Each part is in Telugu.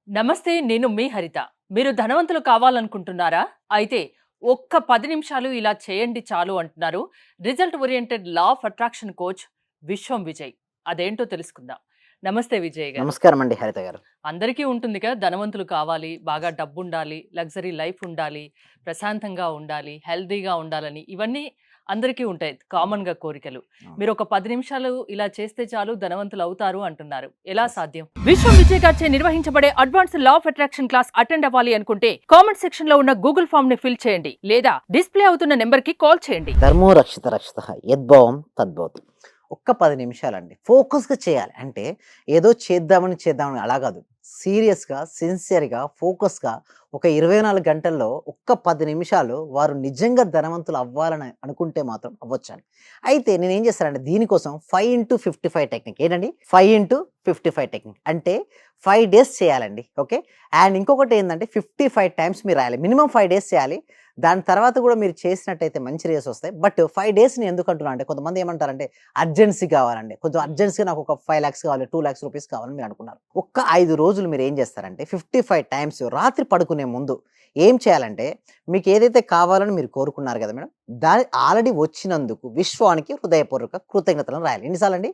నమస్తే. నేను మీ హరిత. మీరు ధనవంతులు కావాలనుకుంటున్నారా? అయితే ఒక్క 10 నిమిషాలు ఇలా చేయండి చాలు అంటున్నారు result oriented law of attraction coach విశ్వం విజయ్. అదేంటో తెలుసుకుందాం. నమస్తే విజయ్ గారు. నమస్కారం అండి హరిత గారు. అందరికీ ఉంటుంది కదా! ధనవంతులు కావాలి, బాగా డబ్బుండాలి, లగ్జరీ లైఫ్ ఉండాలి, ప్రశాంతంగా ఉండాలి, హెల్తీగా ఉండాలని ఇవన్నీ అందరికీ ఉంటాయి కామన్‌గా కోరికలు. అవును. మీరొక 10 నిమిషాలు ఇలా చేస్తే చాలు ధనవంతులవుతారు అంటున్నారు. ఎలా యెస్. సాధ్యం? విశ్వం విజయ్ గారిచే నిర్వహించబడే advanced law of attraction class attend అవ్వాలి అనుకుంటే కామెంట్ సెక్షన్ లో ఉన్న గూగుల్ ఫామ్ ని ఫిల్ చేయండి లేదా డిస్ప్లే అవుతున్న నెంబర్ కి కాల్ చేయండి. ధర్మో రక్షిత రక్షిత యద్భావం తద్భవతి. ఒక్క 10 నిమిషాలండి ఫోకస్‌గా చేయాలి. అంటే ఏదో చేద్దామని అలా కాదు. సీరియస్‌గా, సిన్సియర్‌గా, ఫోకస్‌గా ఒక 24 గంటల్లో ఒక్క 10 నిమిషాలు వారు నిజంగా ధనవంతులు అవ్వాలని అనుకుంటే మాత్రం అవ్వొచ్చండి. అయితే నేనేం చేస్తానంటే దీనికోసం 5x55 టెక్నిక్ ఏంటండి? 5x55 టెక్నిక్ అంటే 5 డేస్ చేయాలండి. ఓకే. అండ్ ఇంకొకటి ఏందంటే 55 టైమ్స్ మీరు రాయాలి. మినిమమ్ 5 డేస్ చేయాలి. దాని తర్వాత కూడా మీరు చేసినట్టయితే మంచి రిజల్ట్స్ వస్తాయి. బట్ 5 డేస్‌ని ఎందుకు అంటున్నా అంటే కొంతమంది ఏమంటారంటే అర్జెన్సీ కావాలండి. కొంచెం అర్జెన్సీగా నాకు ఒక 5,00,000 కావాలి, 2,00,000 రూపీస్ కావాలని మీరు అనుకున్నారు. ఒక్క 5 రోజులు మీరు ఏం చేస్తారంటే 55 టైమ్స్ రాత్రి పడుకునే ముందు ఏం చేయాలంటే మీకు ఏదైతే కావాలని మీరు కోరుకున్నారు కదా మేడం, దాని ఆల్రెడీ వచ్చినందుకు విశ్వానికి హృదయపూర్వక కృతజ్ఞతలను రాయాలి. ఎన్నిసార్లండి?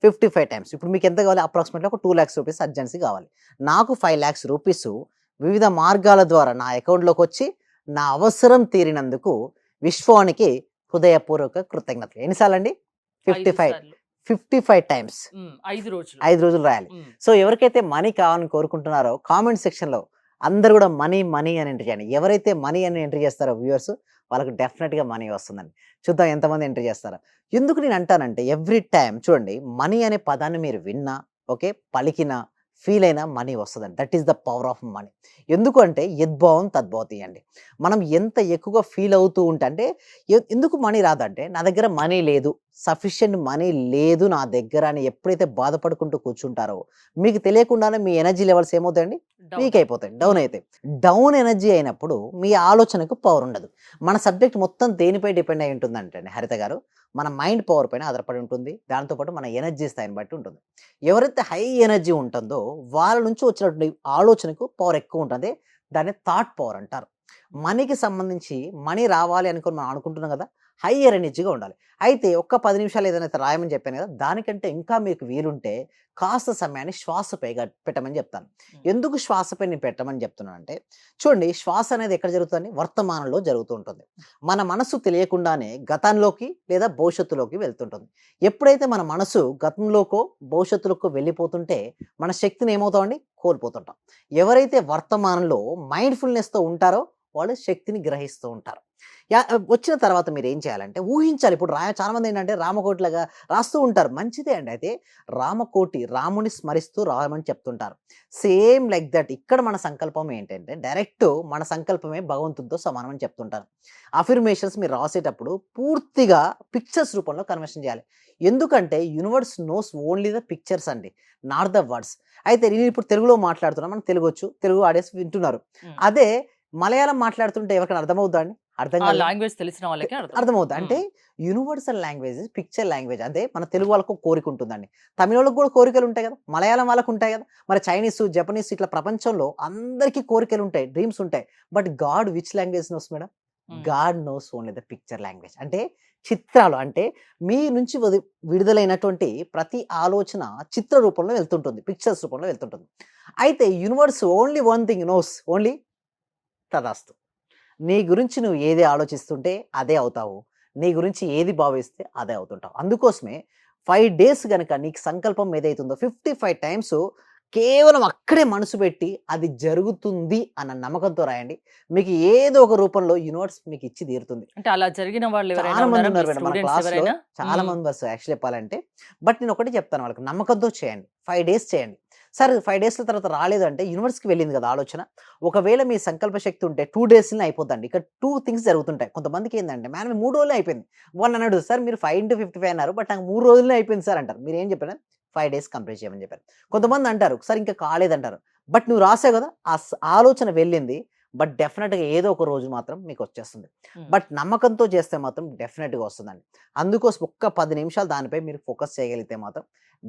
55 టైమ్స్. ఇప్పుడు మీకు ఎంత కావాలి? అప్రాక్సిమేట్‌లీ ఒక 2,00,000 రూపీస్ అర్జెన్సీ కావాలి. నాకు 5,00,000 రూపీస్ వివిధ మార్గాల ద్వారా నా అకౌంట్‌లోకొచ్చి నా అవసరం తీరినందుకు విశ్వానికి హృదయపూర్వక కృతజ్ఞతలు. ఎన్నిసార్లండి? 5 55. సార్లు. 55 టైమ్స్. 5 రోజులు. 5 రోజులు రాయాలి. హ్మ్. సో, ఎవరికైతే మనీ కావాలని కోరుకుంటున్నారో కామెంట్ సెక్షన్‌లో అందరూ గూడా మనీ, మనీ అని ఎంటర్ చేయండి. ఎవరైతే మనీ అని ఎంటర్ చేస్తారో వ్యూవర్స్ వాళ్ళకి డెఫినిట్‌గా మనీ వస్తుందండి. చూద్దాం ఎంతమంది ఎంటర్ చేస్తారో. ఎందుకు నేను అంటానంటే ఎవ్రీ టైమ్ చూడండి మనీ అనే పదాన్ని మీరు విన్నా, ఓకే, పలికినా, ఫీల్ అయినా మనీ వస్తదండి. That is the power of money. ఎందుకు అంటే యద్భావం తద్భవతి అండి. మనం ఎంత ఎక్కువగా ఫీల్ అవుతూ ఉంటే అంటే ఎందుకు మనీ రాదంటే నా దగ్గర మనీ లేదు, సఫిషియెంట్ మనీ లేదు నా దగ్గర అని ఎప్పుడైతే బాధపడుకుంటూ కూర్చుంటారో మీకు తెలియకుండానే మీ ఎనర్జీ లెవెల్స్ ఏమవుతాయండి? డౌన్. వీక్ అయిపోతాయి. డౌన్ అయితాయి. డౌన్ ఎనర్జీ అయినప్పుడు మీ ఆలోచనకు పవర్ ఉండదు. మన సబ్జెక్ట్ మొత్తం దేనిపై డిపెండ్ అయి ఉంటుందంటే హరిత గారు, మన మైండ్ పవర్ పైన ఆధారపడి ఉంటుంది. దాంతో పాటు మన ఎనర్జీ స్థాయిని బట్టి ఉంటుంది. ఎవరైతే హై ఎనర్జీ ఉంటుందో వాళ్ళ నుంచి వచ్చినటువంటి ఆలోచనకు పవర్ ఎక్కువ ఉంటుంది. దాన్ని థాట్ పవర్ అంటారు. మనీకి సంబంధించి మనీ రావాలి అనుకుని మనం అనుకుంటున్నాం కదా! హయ్యర్ ఎనర్జీగా ఉండాలి. అయితే ఒక్క 10 నిమిషాలు ఏదైతే రాయమని చెప్పాను కదా! దానికంటే ఇంకా మీకు వీలుంటే కాస్త సమయాన్ని శ్వాసపై పెట్టమని చెప్తాను. హ్మ్. ఎందుకు శ్వాసపై నేను పెట్టమని చెప్తున్నానంటే చూడండి శ్వాస అనేది ఎక్కడ జరుగుతుందండి? వర్తమానంలో జరుగుతూ ఉంటుంది. మన మనసు తెలియకుండానే గతంలోకి లేదా భవిష్యత్తులోకి వెళ్తుంటుంది. ఎప్పుడైతే మన మనసు గతంలోకో, భవిష్యత్తులోకో వెళ్ళిపోతుంటే మన శక్తిని ఏమవుతామండి? కోల్పోతుంటాం. ఎవరైతే వర్తమానంలో మైండ్‌ఫుల్‌నెస్‌తో ఉంటారో వాళ్ళు శక్తిని గ్రహిస్తూ ఉంటారు. వచ్చిన తర్వాత మీరేం చేయాలంటే ఊహించాలి. ఇప్పుడు చాలామంది ఏంటంటే రామకోటిలాగా రాస్తూ ఉంటారు. మంచిదే అండి. అయితే రామకోటి రాముని స్మరిస్తూ రాయమని చెప్తుంటారు. సేమ్ లైక్ దట్ ఇక్కడ మన సంకల్పం ఏంటంటే డైరెక్ట్ మన సంకల్పమే భగవంతుడితో సమానం అని చెప్తుంటారు. అఫర్మేషన్స్ మీరు రాసేటప్పుడు పూర్తిగా పిక్చర్స్ రూపంలో కన్వర్షన్ చేయాలి. ఎందుకంటే universe knows only the pictures అండి. Not the words. అయితే నేను ఇప్పుడు తెలుగులో మాట్లాడుతున్నా. మనకు తెలుగొచ్చు. తెలుగు ఆడియన్స్ వింటున్నారు. హ్మ్. అదే మలయాళం మాట్లాడుతుంటే ఎవరికైనా అర్థమవుద్దా అండి? అర్థం ఆ కాదు కదా! లాంగ్వేజ్ తెలిసిన వాళ్ళకే అర్థమవుతుంది. అర్థమవుద్ది. అంటే యూనివర్సల్ లాంగ్వేజ్, పిక్చర్ లాంగ్వేజ్. అంటే మన తెలుగు వాళ్ళకి ఒక కోరిక ఉంటుందండి. తమిళోళ్ళకి కూడా కోరికలు ఉంటాయి కదా! మలయాళం వాళ్ళకి ఉంటాయి కదా! మరి చైనీసు, జపనీస్ ఇట్లా ప్రపంచంలో అందరికీ కోరికలు ఉంటాయి. డ్రీమ్స్ ఉంటాయి. But God which language knows madam? Hmm. God knows only the picture language. అంటే చిత్రాలు అంటే మీ నుంచి విడుదలైనటువంటి ప్రతి ఆలోచన చిత్ర రూపంలో వెళ్తుంటుంది. పిక్చర్స్ రూపంలో వెళ్తుంటుంది. అయితే universe only one thing knows. Only తదాస్తు. నీ గురించి నువ్వు ఏది ఆలోచిస్తుంటే అదే అవుతావు. నీ గురించి ఏది భావిస్తే అదే అవుతుంటావు. అందుకోసమే 5 డేస్ గనక నీకు సంకల్పం ఏదైతుందో 55 టైమ్స్ కేవలం అక్కడే మనసు పెట్టి అది జరుగుతుంది అన్న నమ్మకంతో రాయండి. మీకు ఏదో ఒక రూపంలో యూనివర్స్ మీకు ఇచ్చి తీరుతుంది. అంటే అలా జరిగిన వాళ్ళు ఎవరైనా చాలా మంది ఉన్నారా? మీ ఉన్నారు మేడం మన స్టూడెంట్స్ క్లాస్‌లో ఎవరైనా? చాలా మంది యాక్చువల్లీ చెప్పాలంటే. బట్ నేను ఒకటే చెప్తాను వాళ్ళకి నమ్మకంతో చేయండి. 5 డేస్ చేయండి. సరే 5 డేస్‌ల తర్వాత రాలేదంటే యూనివర్స్‌కి వెళ్ళింది కదా ఆలోచన. ఒకవేళ మీ సంకల్ప శక్తి ఉంటే 2 డేస్‌లోనే అయిపోద్దండి. ఇక్కడ 2 థింగ్స్ జరుగుతుంటాయి. కొంతమందికి ఏందంటే మేడం 3 రోజుల్లో అయిపోయింది. అన్నాడు సార్ మీరు 5/55 అన్నారు. బట్ నాకు 3 రోజుల్లో అయిపోయింది సార్ అంటారు. మీరేం చెప్పారు? 5 డేస్ కంప్లీట్ చేయమని చెప్పారు. కొంతమంది అంటారు సార్ ఇంకా కాలేదంటారు. బట్ నువ్వు రాసావు కదా! ఆలోచన వెళ్ళింది. బట్ డెఫినెట్‌గా ఏదో ఒక రోజు మాత్రం మీకొచ్చేస్తుంది. హ్మ్. బట్ నమ్మకంతో చేస్తే మాత్రం డెఫినెట్‌గా వస్తుందండి. అందుకోసం ఒక్క 10 నిమిషాలు దానిపై మీరు ఫోకస్ చేయగలిగితే మాత్రం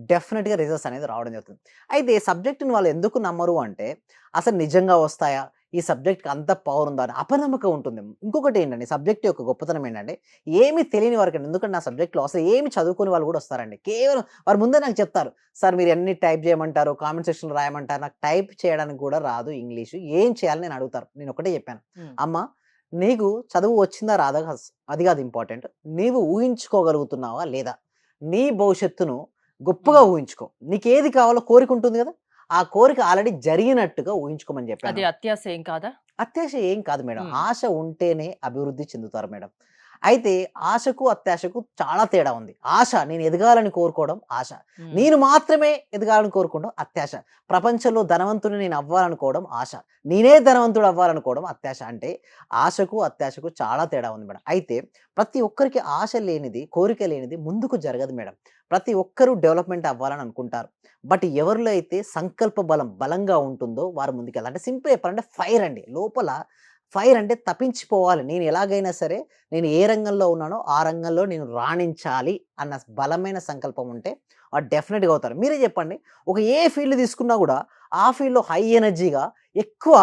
డెఫినెట్‌గా రిజల్ట్స్ అనేది రావడం జరుగుతుంది. అయితే సబ్జెక్ట్‌ని వాళ్ళు ఎందుకు నమ్మరు అంటే, అసలు నిజంగా వస్తాయా? ఈ సబ్జెక్ట్‌కి అంత పవర్ ఉందా? అని అపనమ్మకం ఉంటుంది. ఇంకొకటి ఏంటంటే సబ్జెక్ట్ యొక్క గొప్పతనం ఏంటంటే, ఏమి తెలియని వారికండి, ఎందుకంటే నా సబ్జెక్ట్‌లో అసలు ఏమి చదువుకోని వాళ్ళు కూడా వస్తారండి. కేవలం వారు ముందే నాకు చెప్తారు. సార్ మీరు ఎన్ని టైప్ చేయమంటారు, కామెంట్ సెక్షన్‌లో రాయమంటారు. నాకు టైప్ చేయడానికి కూడా రాదు ఇంగ్లీషు. ఏం చేయాలి అని అడుగుతారు. నేను ఒకటే చెప్పాను. హ్మ్. అమ్మ నీకు చదువు వచ్చిందా రాదా అది కాదు ఇంపార్టెంట్. నీవు ఊహించుకోగలుగుతున్నావా లేదా? నీ భవిష్యత్తును గొప్పగా హ్మ్. ఊహించుకో. నీకేది కావాలో కోరిక ఉంటుంది కదా! ఆ కోరిక ఆల్రెడీ జరిగినట్టుగా ఊహించుకోమని చెప్పాను. అది అత్యాశ ఏం కాదా? అత్యాశ ఏం కాదు మేడం. హ్మ్. ఆశ ఉంటేనే అభివృద్ధి చెందుతారు మేడం. అయితే ఆశకు, అత్యాశకు చాలా తేడా ఉంది. ఆశ నేను ఎదగాలని కోరుకోవడం ఆశ. హ్మ్. నేను మాత్రమే ఎదగాలని కోరుకోవడం అత్యాశ. ప్రపంచంలో ధనవంతుడిని నేను అవ్వాలనుకోవడం ఆశ. నేనే ధనవంతుడు అవ్వాలనుకోవడం అత్యాశ. అంటే ఆశకు, అత్యాశకు చాలా తేడా ఉంది మేడం. అయితే ప్రతి ఒక్కరికి ఆశ లేనిది, కోరిక లేనిది ముందుకు జరగదు మేడం. ప్రతి ఒక్కరు డెవలప్‌మెంట్ అవ్వాలని అనుకుంటారు. బట్ ఎవరిలో అయితే సంకల్ప బలం బలంగా ఉంటుందో వారు ముందుకెళ్ళాలి. అంటే సింపుల్ చెప్పాలంటే ఫైర్ అండి. లోపల ఫైర్ అంటే తపించిపోవాలి. నేను ఎలాగైనా సరే నేను ఏ రంగంలో ఉన్నానో ఆ రంగంలో నేను రాణించాలి అన్న బలమైన సంకల్పం ఉంటే డెఫినిట్‌గా అవుతారు. మీరే చెప్పండి. ఒక ఏ ఫీల్డ్ తీసుకున్నా గూడా ఆ ఫీల్డ్‌లో హై ఎనర్జీగా ఎక్కువ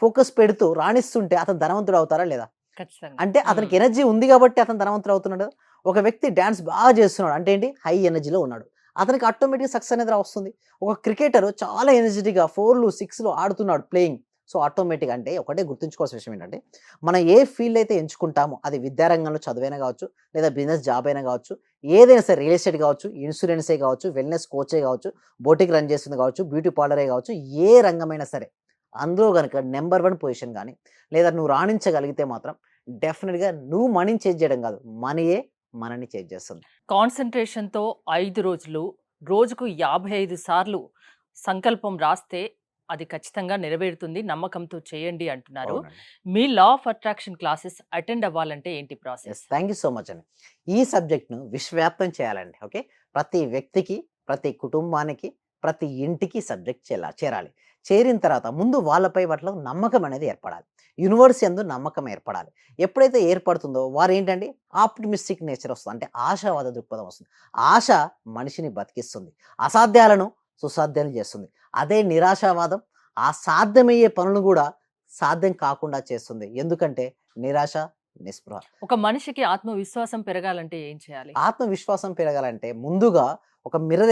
ఫోకస్ పెడుతూ రాణిస్తుంటే అతను ధనవంతుడు అవుతారా లేదా? ఖచ్చితంగా. అంటే హ్మ్. అతనికి ఎనర్జీ ఉంది గాబట్టి అతను ధనవంతుడు అవుతున్నాడు. ఒక వ్యక్తి డాన్స్ బాగా చేస్తున్నాడు. అంటే ఏంటి? హై ఎనర్జీలో ఉన్నాడు. అతనికి ఆటోమేటిక్‌గా సక్సెస్ అనేది వస్తుంది. ఒక క్రికెటరు చాలా ఎనర్జిటిక్‌గా 4లు, 6లు ఆడుతున్నాడు ప్లేయింగ్. సో, ఆటోమేటిక్‌గా అంటే ఒకటే గుర్తుంచుకోవాల్సిన విషయం ఏంటంటే, మనం ఏ ఫీల్డ్ అయితే ఎంచుకుంటామో అది విద్యారంగంలో చదువైనా గావచ్చు, లేదా బిజినెస్ జాబ్ అయినా గావచ్చు, ఏదైనా సరే రియల్ ఎస్టేట్ గావచ్చు, ఇన్స్యూరెన్సే గావచ్చు, వెల్‌నెస్ కోచే గావచ్చు, బొటిక్ రన్ చేస్తుంది గావచ్చు, బ్యూటీ పార్లరే గావచ్చు, ఏ రంగమైనా సరే అందులో గనక నంబర్ 1 పొజిషన్ గాని, లేదా నువ్వు రాణించగలిగితే మాత్రం డెఫినిట్‌గా నువ్వు మనీని చేంజ్ చేయడం గాదు. మనీయే మనని చేంజ్ చేస్తుంది. కాన్సంట్రేషన్‌తో 5 రోజులు, రోజుకు 55 సార్లు సంకల్పం రాస్తే అది ఖచ్చితంగా నెరవేరుతుంది. నమ్మకంతో చేయండి అంటున్నారు. అవునండి. మీ law of attraction classes attend అవ్వాలంటే ఏంటి process? Thank you so much అండి. ఈ సబ్జెక్ట్‌ను విశ్వవ్యాప్తం చేయాలండి. ఓకే. ప్రతి వ్యక్తికి, ప్రతి కుటుంబానికి, ప్రతి ఇంటికి సబ్జెక్ట్ చేరాలి. చేరిన తర్వాత ముందు వాళ్ళపై వాటిలో నమ్మకం అనేది ఏర్పడాలి. యూనివర్స్ యందు నమ్మకం ఏర్పడాలి. ఎప్పుడైతే ఏర్పడుతుందో వారేంటండి ఆప్టిమిస్టిక్ నేచర్ వస్తుంది. అంటే ఆశావాద దృక్పథం వస్తుంది. ఆశ మనిషిని బతికిస్తుంది. అసాధ్యాలను సుసాధ్యం చేస్తుంది. అదే నిరాశావాదం సాధ్యమయ్యే పనులు గూడా సాధ్యం కాకుండా చేస్తుంది. ఎందుకంటే నిరాశ, నిస్పృహ. ఒక మనిషికి ఆత్మవిశ్వాసం పెరగాలంటే ఏం చేయాలి? ఆత్మవిశ్వాసం పెరగాలంటే ముందుగా ఒక మిర్రర్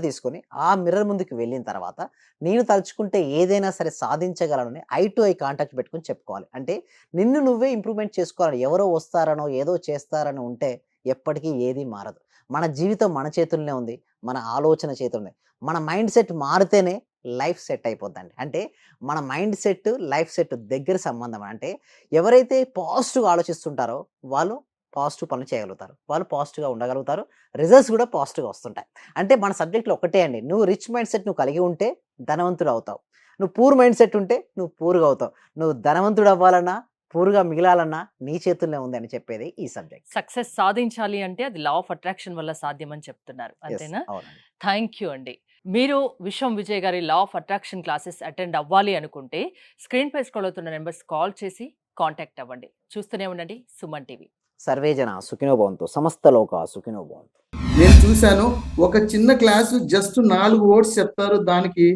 తీసుకొని, ఆ మిర్రర్ ముందుకు వెళ్ళిన తర్వాత, నేను తలుచుకుంటే ఏదైనా సరే సాధించగలనని ఐ టు ఐ కాంటాక్ట్ పెట్టుకొని చెప్పుకోవాలి. అంటే నిన్ను నువ్వే ఇంప్రూవ్‌మెంట్ చేసుకోవాలి. ఎవరో వస్తారనో, ఏదో చేస్తారనో ఉంటే ఎప్పటికీ ఏది మారదు. మన జీవితం మన చేతుల్లోనే ఉంది. మన ఆలోచన చేతుల్లోనే. మన మైండ్ సెట్ మారితేనే లైఫ్ సెట్ అయిపోద్దండి. అంటే మన మైండ్ సెట్, లైఫ్ సెట్ దగ్గర సంబంధం. అంటే ఎవరైతే పాజిటివ్‌గా ఆలోచిస్తుంటారో వాళ్ళు పాజిటివ్ పనులు చేయగలుగుతారు. వాళ్ళు పాజిటివ్‌గా ఉండగలుగుతారు. రిజల్ట్స్ గూడా పాజిటివ్‌గా వస్తుంటాయి. అంటే మన సబ్జెక్ట్‌లో ఒకటే అండి. నువ్వు రిచ్ మైండ్ సెట్ నువ్వు కలిగి ఉంటే ధనవంతుడవుతావు. నువ్వు పూర్ మైండ్ సెట్ ఉంటే నువ్వు పూర్‌గా అవుతావు. నువ్వు ధనవంతుడవ్వాలన్నా, పూర్‌గా మిగిలాలన్నా నీ చేతుల్లోనే ఉంది అని చెప్పేది ఈ సబ్జెక్ట్. సక్సెస్ సాధించాలి అంటే అది లా ఆఫ్ అట్రాక్షన్ వల్ల సాధ్యమని చెప్తున్నారు. యెస్. అంతేనా? అవునండి. థ్యాంక్ యూ అండి. మీరు విశ్వం విజయ్ గారి లా ఆఫ్ అట్రాక్షన్ క్లాసెస్ అటెండ్ అవ్వాలి అనుకుంటే స్క్రీన్‌పై స్క్రోల్ అవుతున్న నంబర్స్ కాల్ చేసి కాంటాక్ట్ అవ్వండి. చూస్తూనే ఉండండి సుమన్ టీవీ. సర్వే జన సుఖినో భవంతు. సమస్త లోకా సుఖినో భవంతు. నేను చూశాను. ఒక చిన్న క్లాసు జస్ట్ 4 వర్డ్స్ చెప్తారు. దానికి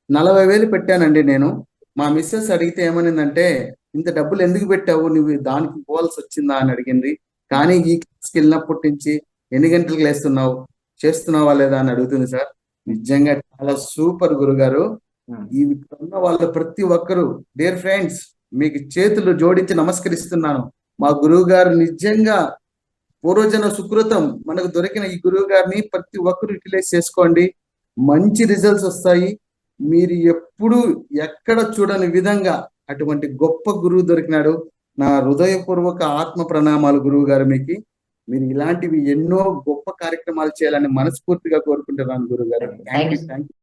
40,000 పెట్టానండి నేను. మా మిసెస్ అడిగితే ఏమనిందంటే, "ఇంత డబ్బులు ఎందుకు పెట్టావు? నువ్వు దానికి పోవాల్సొచ్చిందా?" అని అడిగింది. కానీ ఈ క్లాస్‌కెళ్ళినప్పటి నుంచి ఎన్ని గంటలకు లేస్తున్నావు? చేస్తున్నావా లేదా? అని అడుగుతుంది సార్. నిజంగా చాలా సూపర్ గురుగారు. హ్మ్. ఈ ఉన్న వాళ్ళు ప్రతి ఒక్కరు డియర్ ఫ్రెండ్స్ మీకు చేతులు జోడించి నమస్కరిస్తున్నాను. మా గురువుగారు నిజంగా పూర్వజన సుకృతం మనకు దొరికిన ఈ గురువు గారిని ప్రతి ఒక్కరు యూటిలైజ్ చేసుకోండి. మంచి రిజల్ట్స్ వస్తాయి. మీరు ఎప్పుడు ఎక్కడ చూడని విధంగా అటువంటి గొప్ప గురువు దొరికినాడు. నా హృదయపూర్వక ఆత్మ ప్రణామాలు గురువు గారు మీకు. మీరు ఇలాంటివి ఎన్నో గొప్ప కార్యక్రమాలు చేయాలని మనస్ఫూర్తిగా కోరుకుంటున్నాను గురువు గారు. Thank you. Thank you.